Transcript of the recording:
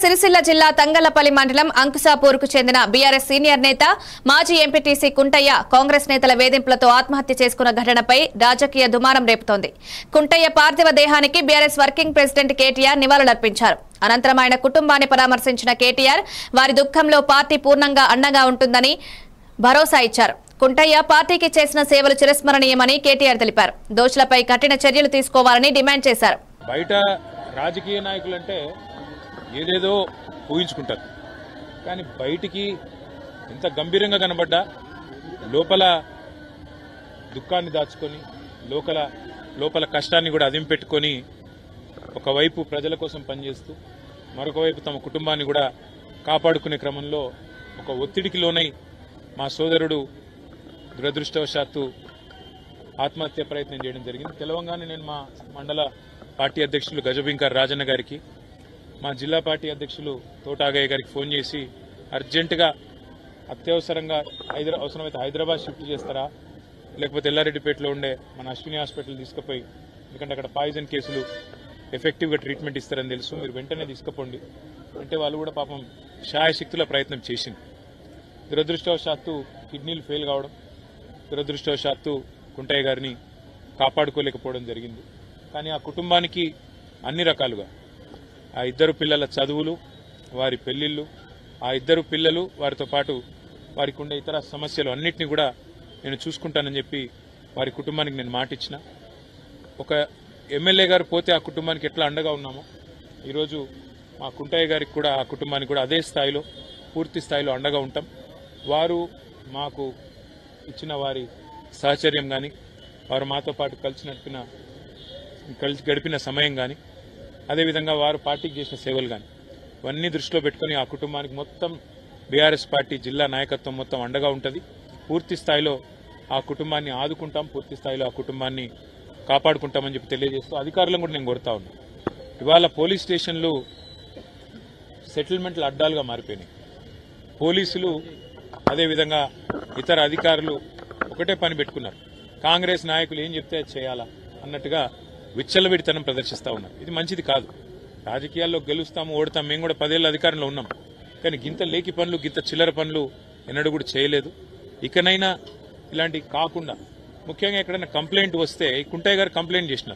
సిరిసిల్ల జిల్లా తంగళ్లపల్లి మండలం అంకుసాపూర్కు చెందిన బీఆర్ఎస్ సీనియర్ నేత మాజీ ఎంపీటీసీ కుంటయ్య కాంగ్రెస్ నేతల వేధింపులతో ఆత్మహత్య చేసుకున్న ఘటనపై రాజకీయ దుమారం రేపుతోంది. కుంటయ్య పార్థివ దేహానికి బీఆర్ఎస్ వర్కింగ్ ప్రెసిడెంట్ కేటీఆర్ నివాళులర్పించారు. అనంతరం ఆయన కుటుంబాన్ని పరామర్శించిన కేటీఆర్ వారి దుఃఖంలో పార్టీ పూర్ణంగా అండగా ఉంటుందని భరోసా ఇచ్చారు. కుంటయ్య పార్టీకి చేసిన సేవలు చిరస్మరణీయమని కేటీఆర్ తెలిపారు. దోషులపై కఠిన చర్యలు తీసుకోవాలని డిమాండ్ చేశారు. బయట రాజకీయ నాయకులంటే ఏదేదో ఊహించుకుంటారు, కానీ బయటికి ఎంత గంభీరంగా కనబడ్డా లోపల దుఃఖాన్ని దాచుకొని లోపల కష్టాన్ని కూడా అదింపెట్టుకొని ఒకవైపు ప్రజల కోసం పనిచేస్తూ మరొక వైపు తమ కుటుంబాన్ని కూడా కాపాడుకునే క్రమంలో ఒక ఒత్తిడికి లోనై మా సోదరుడు దురదృష్టవశాత్తు ఆత్మహత్య ప్రయత్నం చేయడం జరిగింది. తెలవంగానే నేను మా మండల పార్టీ అధ్యక్షులు గజబింకర్ రాజన్న గారికి, మా జిల్లా పార్టీ అధ్యక్షులు తోటాగయ్య గారికి ఫోన్ చేసి అర్జెంటుగా అత్యవసరంగా అవసరమైతే హైదరాబాద్ షిఫ్ట్ చేస్తారా, లేకపోతే ఎల్లారెడ్డిపేటలో ఉండే మన అశ్విని హాస్పిటల్ తీసుకుపోయి, ఎందుకంటే అక్కడ పాయిజన్ కేసులు ఎఫెక్టివ్గా ట్రీట్మెంట్ ఇస్తారని తెలుసు, మీరు వెంటనే తీసుకుపోండి అంటే వాళ్ళు కూడా పాపం శాయశక్తుల ప్రయత్నం చేసింది. దురదృష్టవశాత్తు కిడ్నీలు ఫెయిల్ కావడం, దురదృష్టవశాత్తు కుంటయ్య గారిని కాపాడుకోలేకపోవడం జరిగింది. కానీ ఆ కుటుంబానికి అన్ని రకాలుగా ఆ ఇద్దరు పిల్లల చదువులు, వారి పెళ్లిళ్ళు, ఆ ఇద్దరు పిల్లలు, వారితో పాటు వారికి ఉండే ఇతర సమస్యలు అన్నింటినీ కూడా నేను చూసుకుంటానని చెప్పి వారి కుటుంబానికి నేను మాట ఇచ్చిన. ఒక ఎమ్మెల్యే గారు పోతే ఆ కుటుంబానికి ఎట్లా అండగా ఉన్నామో ఈరోజు మా కుంటయ్య గారికి కూడా ఆ కుటుంబానికి కూడా అదే స్థాయిలో పూర్తి స్థాయిలో అండగా ఉంటాం. వారు మాకు ఇచ్చిన వారి సహచర్యం కానీ, వారు మాతో పాటు కలిసి గడిపిన సమయం కానీ, అదేవిధంగా వారు పార్టీకి చేసిన సేవలు కానీ ఇవన్నీ దృష్టిలో పెట్టుకుని ఆ కుటుంబానికి మొత్తం బీఆర్ఎస్ పార్టీ జిల్లా నాయకత్వం మొత్తం అండగా ఉంటుంది. పూర్తి స్థాయిలో ఆ కుటుంబాన్ని ఆదుకుంటాం, పూర్తి స్థాయిలో ఆ కుటుంబాన్ని కాపాడుకుంటామని చెప్పి తెలియజేస్తూ అధికారులను కూడా నేను కోరుతా ఉన్నాను. ఇవాళ పోలీస్ స్టేషన్లు సెటిల్మెంట్ల అడ్డాలుగా మారిపోయినాయి. పోలీసులు అదేవిధంగా ఇతర అధికారులు ఒకటే పని పెట్టుకున్నారు, కాంగ్రెస్ నాయకులు ఏం చెప్తే చేయాలా అన్నట్టుగా విచ్చలవిడితనం ప్రదర్శిస్తూ ఉన్నారు. ఇది మంచిది కాదు. రాజకీయాల్లో గెలుస్తాము, ఓడతాం. మేము కూడా 10 ఏళ్ల అధికారంలో ఉన్నాం, కానీ గింత లేకి పనులు, గింత చిల్లర పనులు ఎన్నడూ కూడా చేయలేదు. ఇకనైనా ఇలాంటివి కాకుండా, ముఖ్యంగా ఎక్కడైనా కంప్లైంట్ వస్తే కుంటయ్య గారు కంప్లైంట్ చేసినారు,